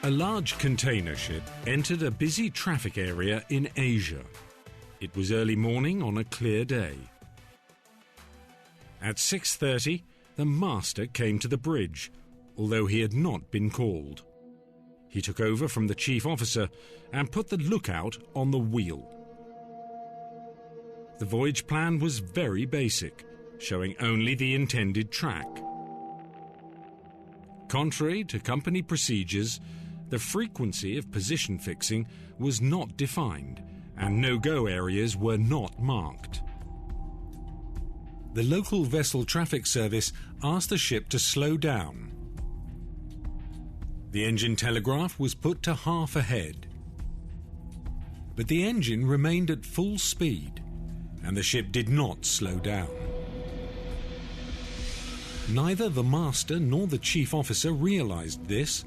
A large container ship entered a busy traffic area in Asia. It was early morning on a clear day. At 6:30, the master came to the bridge, although he had not been called. He took over from the chief officer and put the lookout on the wheel. The voyage plan was very basic, showing only the intended track. Contrary to company procedures, the frequency of position fixing was not defined, and no-go areas were not marked. The local vessel traffic service asked the ship to slow down. The engine telegraph was put to half ahead. But the engine remained at full speed, and the ship did not slow down. Neither the master nor the chief officer realized this,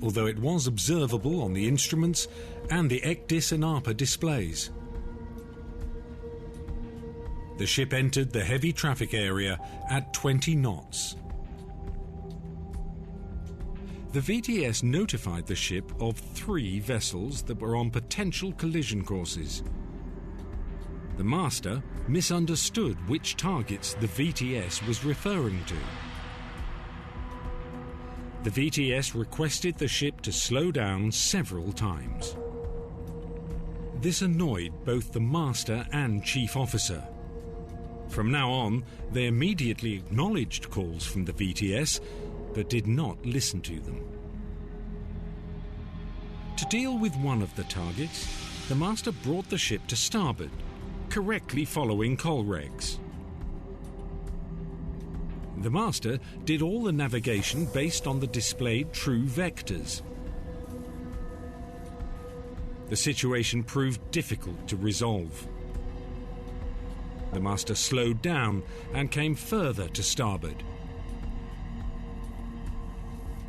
although it was observable on the instruments and the ECDIS and ARPA displays. The ship entered the heavy traffic area at 20 knots. The VTS notified the ship of 3 vessels that were on potential collision courses. The master misunderstood which targets the VTS was referring to. The VTS requested the ship to slow down several times. This annoyed both the master and chief officer. From now on, they immediately acknowledged calls from the VTS, but did not listen to them. To deal with one of the targets, the master brought the ship to starboard, correctly following colregs. The master did all the navigation based on the displayed true vectors. The situation proved difficult to resolve. The master slowed down and came further to starboard.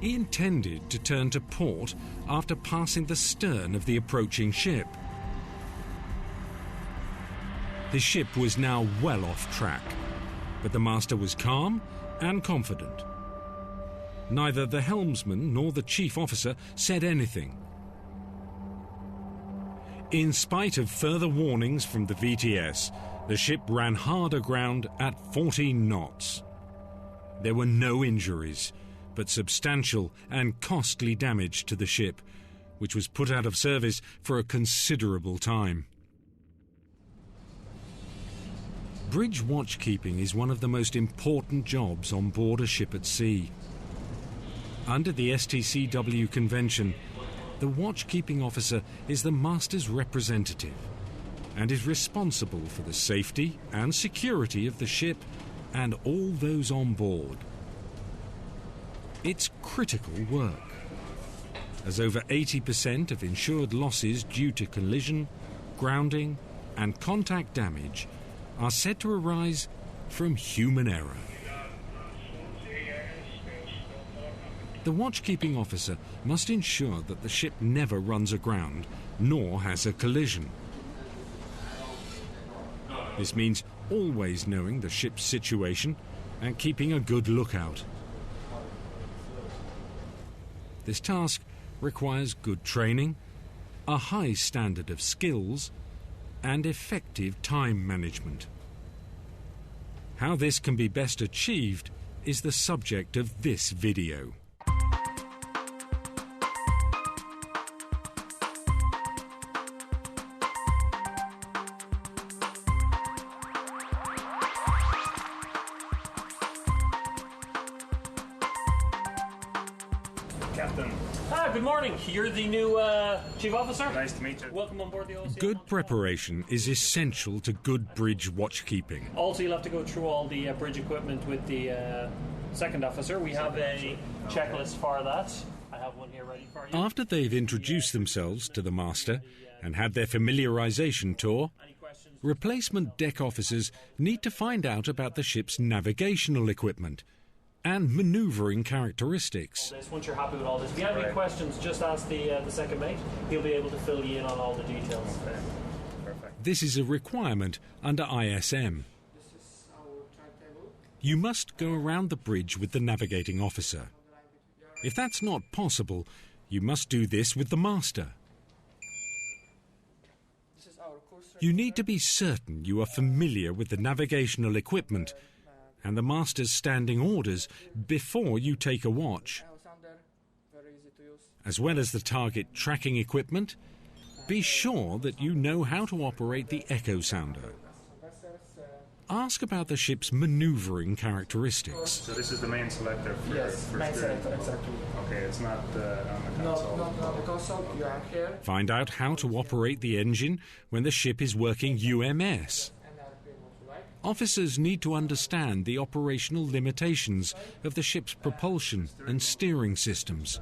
He intended to turn to port after passing the stern of the approaching ship. His ship was now well off track, but the master was calm and confident. Neither the helmsman nor the chief officer said anything. In spite of further warnings from the VTS, the ship ran hard aground at 14 knots. There were no injuries, but substantial and costly damage to the ship, which was put out of service for a considerable time. Bridge watchkeeping is one of the most important jobs on board a ship at sea. Under the STCW Convention, the watchkeeping officer is the master's representative and is responsible for the safety and security of the ship and all those on board. It's critical work, as over 80% of insured losses due to collision, grounding and contact damage are said to arise from human error. The watchkeeping officer must ensure that the ship never runs aground nor has a collision. This means always knowing the ship's situation and keeping a good lookout. This task requires good training, a high standard of skills, and effective time management. How this can be best achieved is the subject of this video. Captain. Good morning. You're the new Chief Officer? Nice to meet you. Welcome on board the OCM. Good preparation is essential to good bridge watchkeeping. Also, you'll have to go through all the bridge equipment with the second officer. We have a checklist for that. I have one here ready for you. After they've introduced themselves to the master and had their familiarization tour, replacement deck officers need to find out about the ship's navigational equipment and manoeuvring characteristics. Once you're happy with all this, if you have any questions, just ask the second mate. He'll be able to fill you in on all the details. Okay. Perfect. This is a requirement under ISM. You must go around the bridge with the navigating officer. If that's not possible, You must do this with the master. You need to be certain you are familiar with the navigational equipment and the master's standing orders before you take a watch. As well as the target tracking equipment, be sure that you know how to operate the echo sounder. Ask about the ship's manoeuvring characteristics. So this is the main selector for main selector, exactly. Okay, it's not on the console. No, the console, you are here. Find out how to operate the engine when the ship is working UMS. Officers need to understand the operational limitations of the ship's propulsion and steering systems.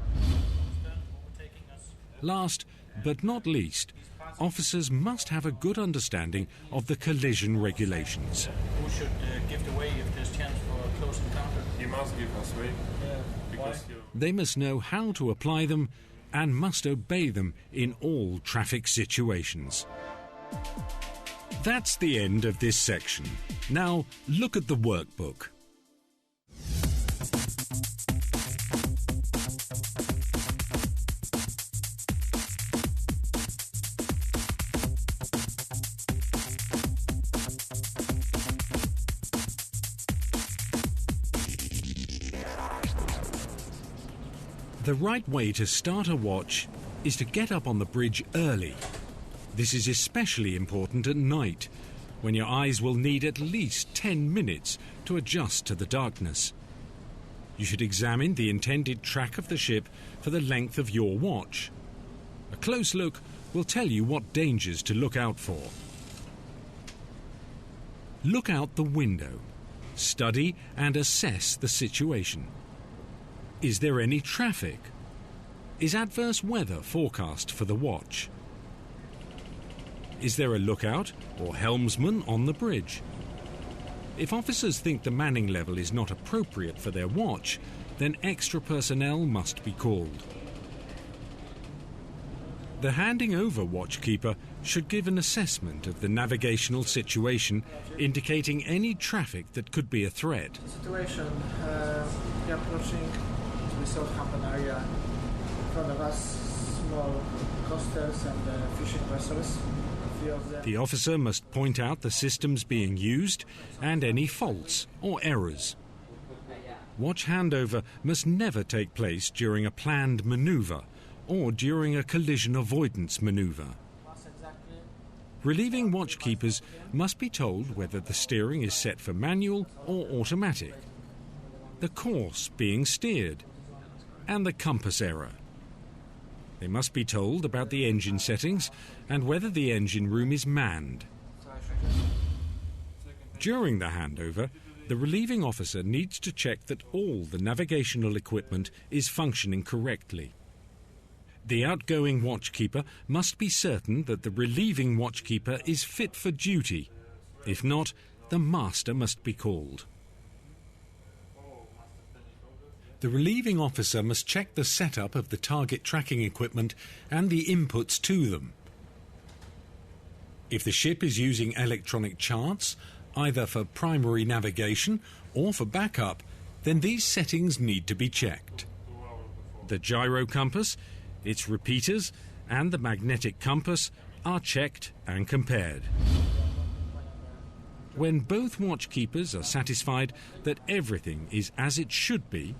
Last but not least, officers must have a good understanding of the collision regulations. Who should give the way if there's chance for a close encounter? You must give us way. Because They must know how to apply them and must obey them in all traffic situations. That's the end of this section. Now look at the workbook. The right way to start a watch is to get up on the bridge early. This is especially important at night, when your eyes will need at least 10 minutes to adjust to the darkness. You should examine the intended track of the ship for the length of your watch. A close look will tell you what dangers to look out for. Look out the window. Study and assess the situation. Is there any traffic? Is adverse weather forecast for the watch? Is there a lookout or helmsman on the bridge? If officers think the manning level is not appropriate for their watch, then extra personnel must be called. The handing over watchkeeper should give an assessment of the navigational situation, indicating any traffic that could be a threat. Situation, we are approaching the Southampton area. In front of us, small coasters and fishing vessels. A few of them. The officer must point out the systems being used and any faults or errors. Watch handover must never take place during a planned manoeuvre or during a collision avoidance manoeuvre. Relieving watchkeepers must be told whether the steering is set for manual or automatic, the course being steered, and the compass error. They must be told about the engine settings and whether the engine room is manned. During the handover, the relieving officer needs to check that all the navigational equipment is functioning correctly. The outgoing watchkeeper must be certain that the relieving watchkeeper is fit for duty. If not, the master must be called. The relieving officer must check the setup of the target tracking equipment and the inputs to them. If the ship is using electronic charts, either for primary navigation or for backup, then these settings need to be checked. The gyro compass, its repeaters, and the magnetic compass are checked and compared. When both watchkeepers are satisfied that everything is as it should be,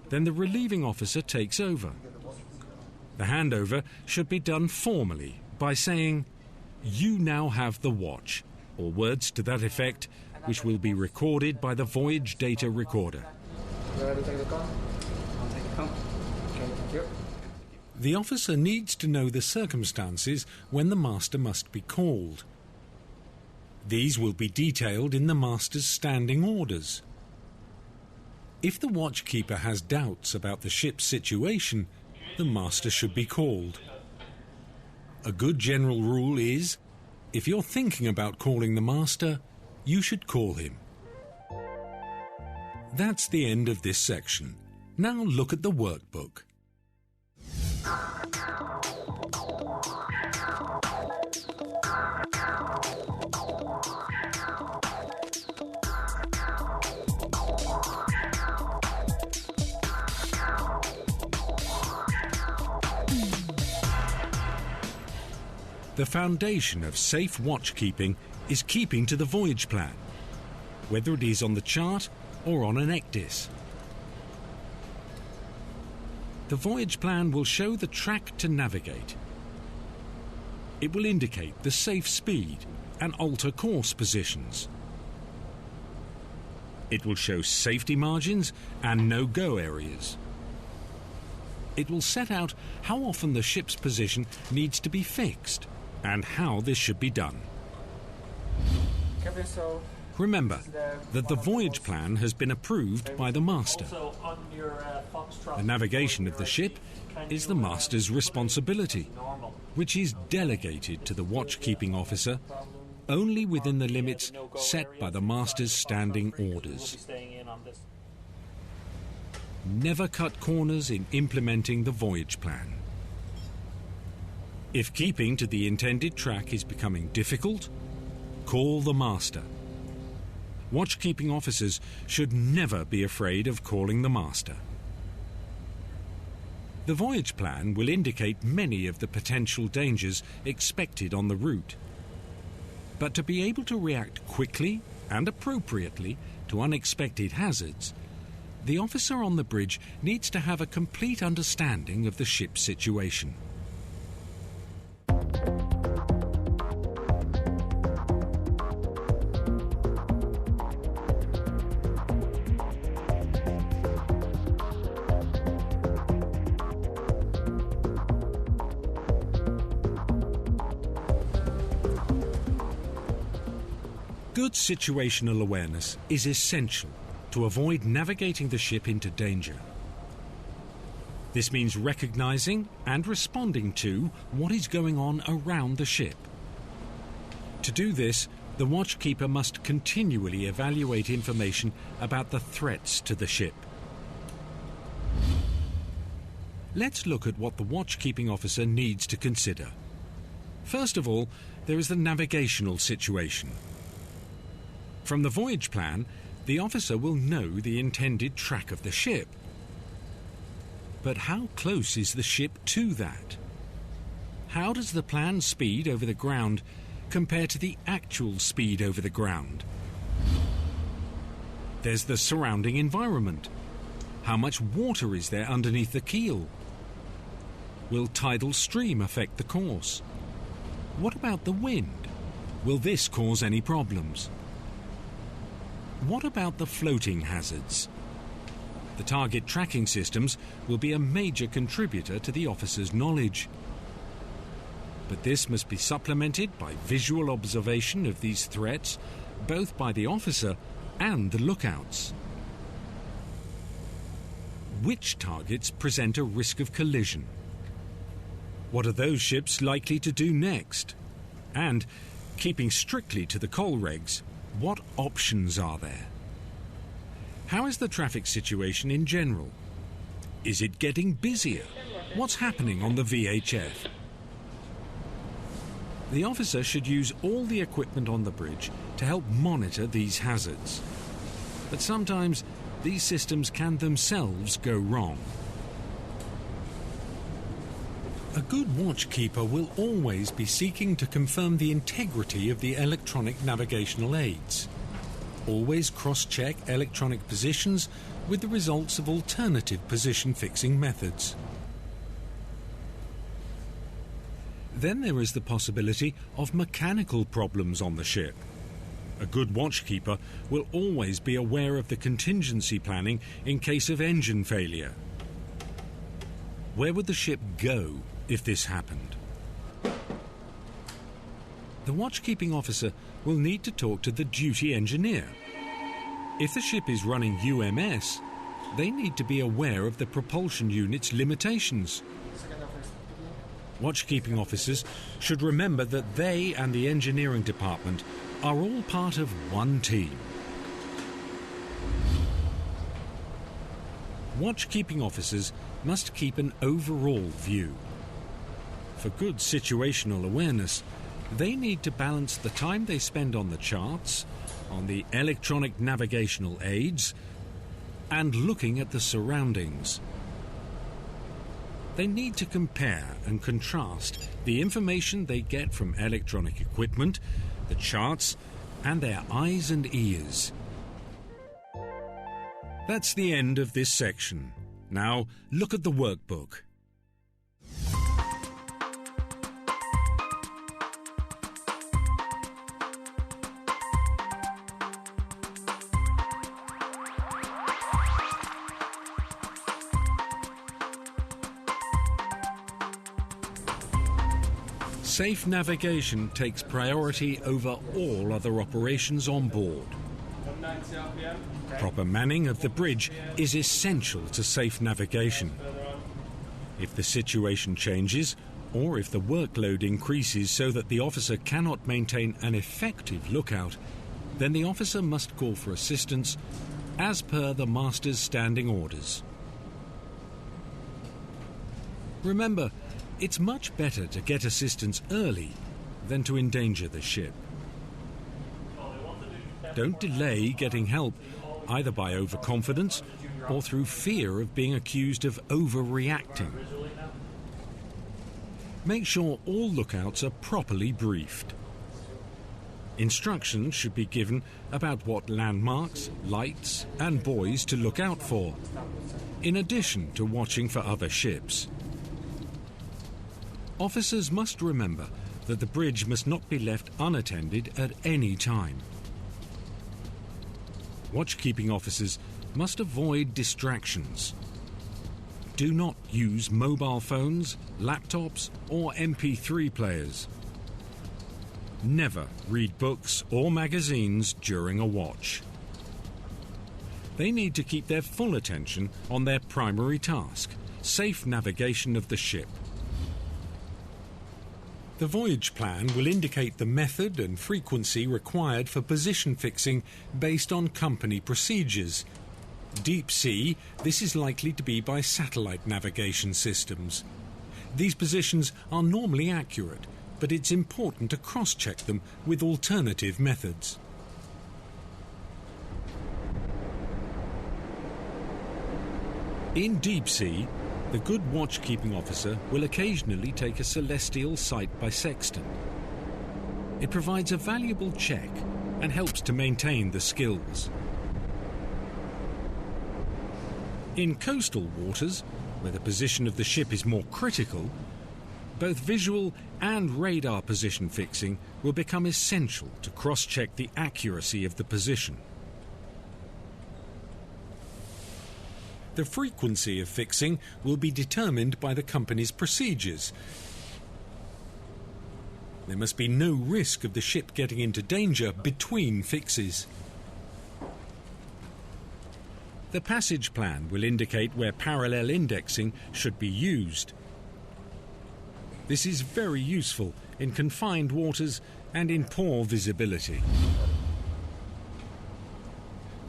then the relieving officer takes over. The handover should be done formally by saying, "You now have the watch," or words to that effect, which will be recorded by the voyage data recorder. You ready to take the con? I'll take the con. Okay, thank you. The officer needs to know the circumstances when the master must be called. These will be detailed in the master's standing orders. If the watchkeeper has doubts about the ship's situation, the master should be called. A good general rule is, if you're thinking about calling the master, you should call him. That's the end of this section. Now look at the workbook. The foundation of safe watchkeeping is keeping to the voyage plan, whether it is on the chart or on an ECDIS. The voyage plan will show the track to navigate. It will indicate the safe speed and alter course positions. It will show safety margins and no-go areas. It will set out how often the ship's position needs to be fixed and how this should be done. Captain, so Remember that the voyage plan has been approved by the master. Also, on your Foxtrot, The navigation of the ship is the master's responsibility, normal. which is delegated to the watchkeeping officer only within the limits set by the master's standing orders. Staying in on this. Never cut corners in implementing the voyage plan. If keeping to the intended track is becoming difficult, call the master. Watchkeeping officers should never be afraid of calling the master. The voyage plan will indicate many of the potential dangers expected on the route. But to be able to react quickly and appropriately to unexpected hazards, the officer on the bridge needs to have a complete understanding of the ship's situation. Good situational awareness is essential to avoid navigating the ship into danger. This means recognizing and responding to what is going on around the ship. To do this, the watchkeeper must continually evaluate information about the threats to the ship. Let's look at what the watchkeeping officer needs to consider. First of all, there is the navigational situation. From the voyage plan, the officer will know the intended track of the ship. But how close is the ship to that? How does the planned speed over the ground compare to the actual speed over the ground? There's the surrounding environment. How much water is there underneath the keel? Will tidal stream affect the course? What about the wind? Will this cause any problems? What about the floating hazards? The target tracking systems will be a major contributor to the officer's knowledge. But this must be supplemented by visual observation of these threats, both by the officer and the lookouts. Which targets present a risk of collision? What are those ships likely to do next? And, keeping strictly to the coal regs, what options are there? How is the traffic situation in general? Is it getting busier? What's happening on the VHF? The officer should use all the equipment on the bridge to help monitor these hazards. But sometimes these systems can themselves go wrong. A good watchkeeper will always be seeking to confirm the integrity of the electronic navigational aids. Always cross-check electronic positions with the results of alternative position-fixing methods. Then there is the possibility of mechanical problems on the ship. A good watchkeeper will always be aware of the contingency planning in case of engine failure. Where would the ship go if this happened? The watchkeeping officer will need to talk to the duty engineer. If the ship is running UMS, they need to be aware of the propulsion unit's limitations. Watchkeeping officers should remember that they and the engineering department are all part of one team. Watchkeeping officers must keep an overall view. For good situational awareness, they need to balance the time they spend on the charts, on the electronic navigational aids, and looking at the surroundings. They need to compare and contrast the information they get from electronic equipment, the charts, and their eyes and ears. That's the end of this section. Now, look at the workbook. Safe navigation takes priority over all other operations on board. Proper manning of the bridge is essential to safe navigation. If the situation changes, or if the workload increases so that the officer cannot maintain an effective lookout, then the officer must call for assistance as per the master's standing orders. Remember, it's much better to get assistance early than to endanger the ship. Don't delay getting help, either by overconfidence or through fear of being accused of overreacting. Make sure all lookouts are properly briefed. Instructions should be given about what landmarks, lights, and buoys to look out for, in addition to watching for other ships. Officers must remember that the bridge must not be left unattended at any time. Watchkeeping officers must avoid distractions. Do not use mobile phones, laptops, or MP3 players. Never read books or magazines during a watch. They need to keep their full attention on their primary task, safe navigation of the ship. The voyage plan will indicate the method and frequency required for position fixing based on company procedures. Deep sea, this is likely to be by satellite navigation systems. These positions are normally accurate, but it's important to cross-check them with alternative methods. In deep sea, the good watchkeeping officer will occasionally take a celestial sight by sextant. It provides a valuable check and helps to maintain the skills. In coastal waters, where the position of the ship is more critical, both visual and radar position fixing will become essential to cross-check the accuracy of the position. The frequency of fixing will be determined by the company's procedures. There must be no risk of the ship getting into danger between fixes. The passage plan will indicate where parallel indexing should be used. This is very useful in confined waters and in poor visibility.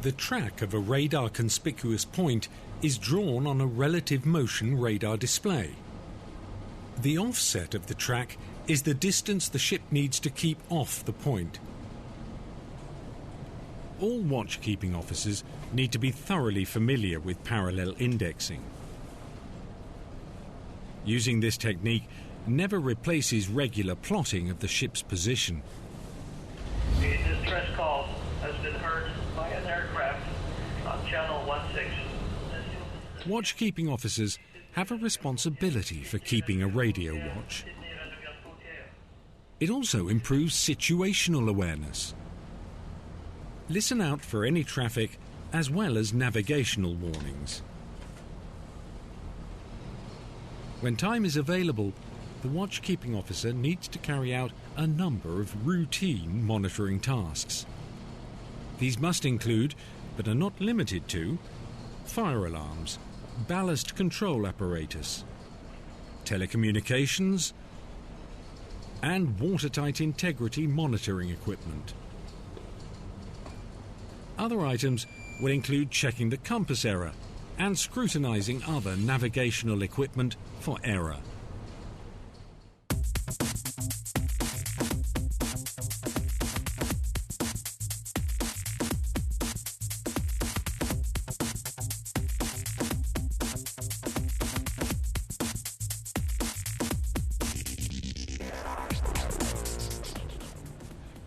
The track of a radar conspicuous point is drawn on a relative motion radar display. The offset of the track is the distance the ship needs to keep off the point. All watchkeeping officers need to be thoroughly familiar with parallel indexing. Using this technique never replaces regular plotting of the ship's position. A distress call has been heard by an aircraft on channel 16. Watchkeeping officers have a responsibility for keeping a radio watch. It also improves situational awareness. Listen out for any traffic as well as navigational warnings. When time is available, the watchkeeping officer needs to carry out a number of routine monitoring tasks. These must include, but are not limited to, fire alarms, ballast control apparatus, telecommunications, and watertight integrity monitoring equipment. Other items will include checking the compass error and scrutinizing other navigational equipment for error.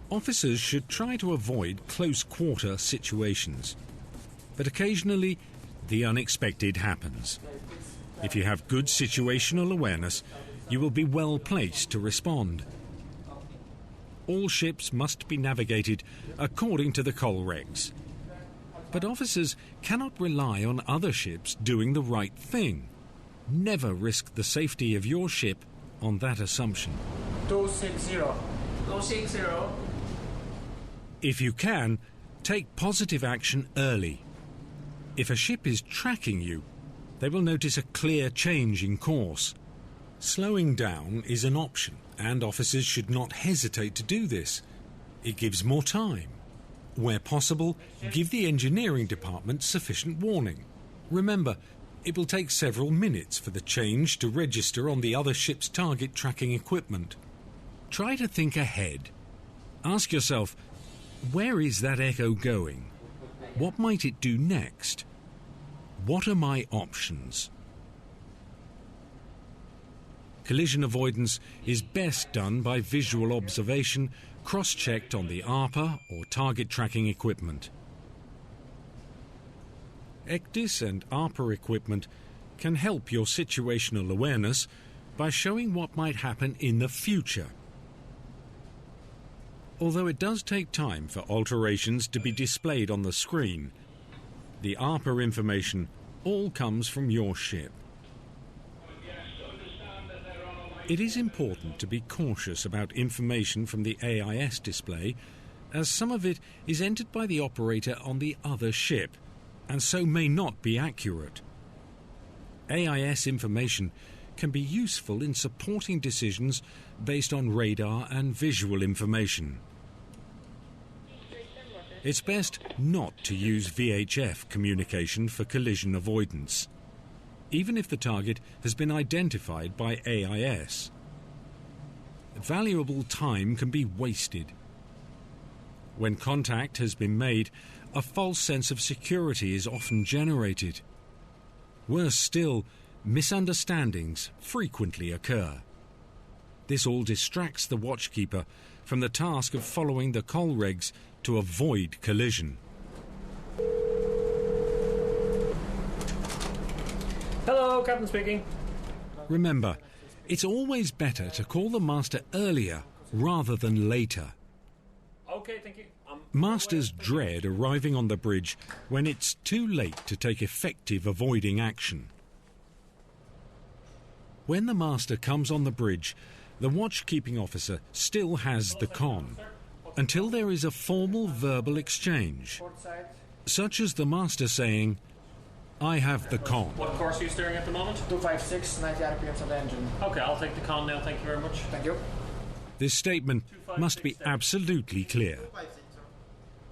Officers should try to avoid close-quarter situations, but occasionally the unexpected happens. If you have good situational awareness, you will be well placed to respond. All ships must be navigated according to the col regs. But officers cannot rely on other ships doing the right thing. Never risk the safety of your ship on that assumption. 260. 260. If you can, take positive action early. If a ship is tracking you, they will notice a clear change in course. Slowing down is an option, and officers should not hesitate to do this. It gives more time. Where possible, give the engineering department sufficient warning. Remember, it will take several minutes for the change to register on the other ship's target tracking equipment. Try to think ahead. Ask yourself, where is that echo going? What might it do next? What are my options? Collision avoidance is best done by visual observation, cross-checked on the ARPA or target tracking equipment. ECDIS and ARPA equipment can help your situational awareness by showing what might happen in the future. Although it does take time for alterations to be displayed on the screen, the ARPA information all comes from your ship. It is important to be cautious about information from the AIS display, as some of it is entered by the operator on the other ship, and so may not be accurate. AIS information can be useful in supporting decisions based on radar and visual information. It's best not to use VHF communication for collision avoidance, even if the target has been identified by AIS. Valuable time can be wasted. When contact has been made, a false sense of security is often generated. Worse still, misunderstandings frequently occur. This all distracts the watchkeeper from the task of following the col regs to avoid collision. Hello, Captain speaking. Remember, it's always better to call the master earlier rather than later. Okay, thank you. Masters dread arriving on the bridge when it's too late to take effective avoiding action. When the master comes on the bridge, the watchkeeping officer still has the con, until there is a formal verbal exchange, such as the master saying, "I have the con." What course are you steering at the moment? 256, 90 RPMs on the engine. Okay, I'll take the con now, thank you very much. Thank you. This statement must be absolutely clear.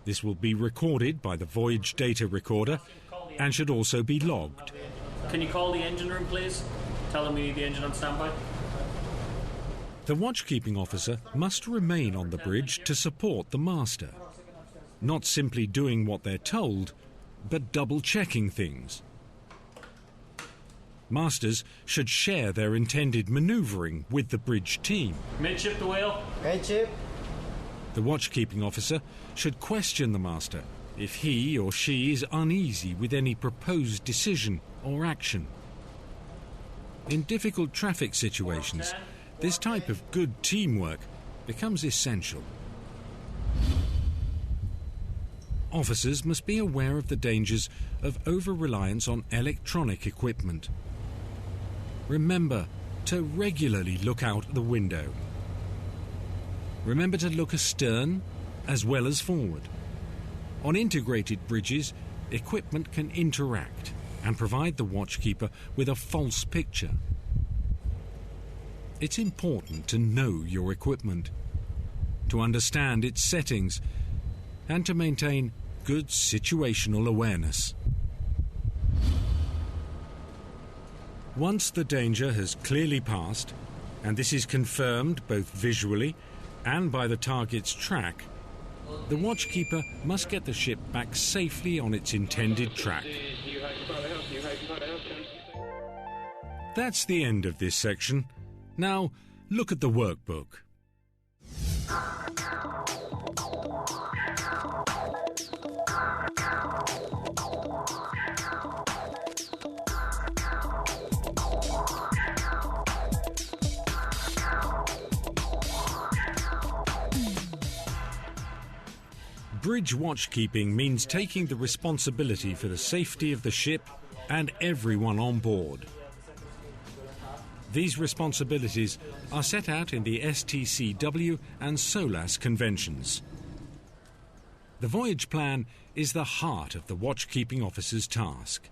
This will be recorded by the voyage data recorder and should also be logged. Can you call the engine room, please? Tell them we need the engine on standby. The watchkeeping officer must remain on the bridge to support the master, not simply doing what they're told, but double-checking things. Masters should share their intended manoeuvring with the bridge team. Midship the wheel. Midship. The watchkeeping officer should question the master if he or she is uneasy with any proposed decision or action. In difficult traffic situations, this type of good teamwork becomes essential. Officers must be aware of the dangers of over-reliance on electronic equipment. Remember to regularly look out the window. Remember to look astern as well as forward. On integrated bridges, equipment can interact and provide the watchkeeper with a false picture. It's important to know your equipment, to understand its settings, and to maintain good situational awareness. Once the danger has clearly passed, and this is confirmed both visually and by the target's track, the watchkeeper must get the ship back safely on its intended track. That's the end of this section. Now, look at the workbook. Bridge watchkeeping means taking the responsibility for the safety of the ship and everyone on board. These responsibilities are set out in the STCW and SOLAS conventions. The voyage plan is the heart of the watchkeeping officer's task.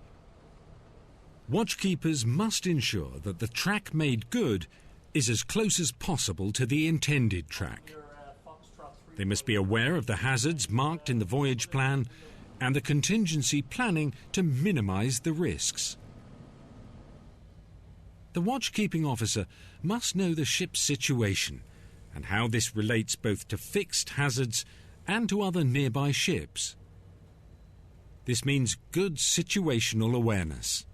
Watchkeepers must ensure that the track made good is as close as possible to the intended track. They must be aware of the hazards marked in the voyage plan and the contingency planning to minimize the risks. The watchkeeping officer must know the ship's situation and how this relates both to fixed hazards and to other nearby ships. This means good situational awareness.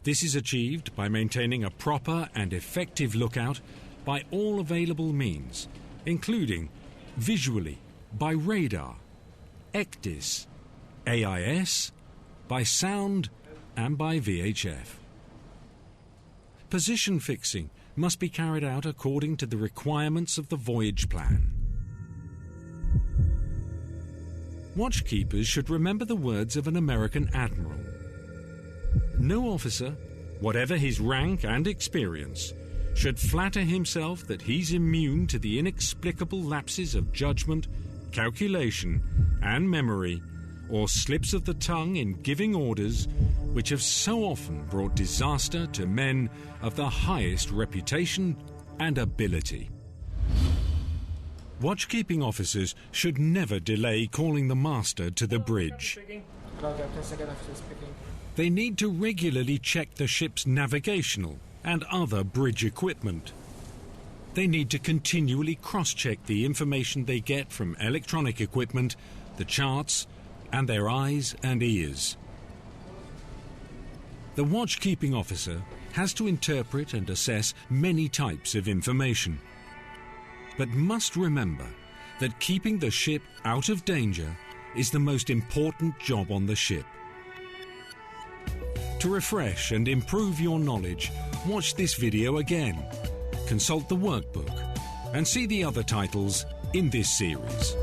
This is achieved by maintaining a proper and effective lookout by all available means, including visually, by radar, ECDIS, AIS, by sound and by VHF. Position fixing must be carried out according to the requirements of the voyage plan. Watchkeepers should remember the words of an American admiral. No officer, whatever his rank and experience, should flatter himself that he's immune to the inexplicable lapses of judgment, calculation, and memory, or slips of the tongue in giving orders, which have so often brought disaster to men of the highest reputation and ability. Watchkeeping officers should never delay calling the master to the bridge. They need to regularly check the ship's navigational and other bridge equipment. They need to continually cross-check the information they get from electronic equipment, the charts, and their eyes and ears. The watchkeeping officer has to interpret and assess many types of information, but must remember that keeping the ship out of danger is the most important job on the ship. To refresh and improve your knowledge, watch this video again, consult the workbook, and see the other titles in this series.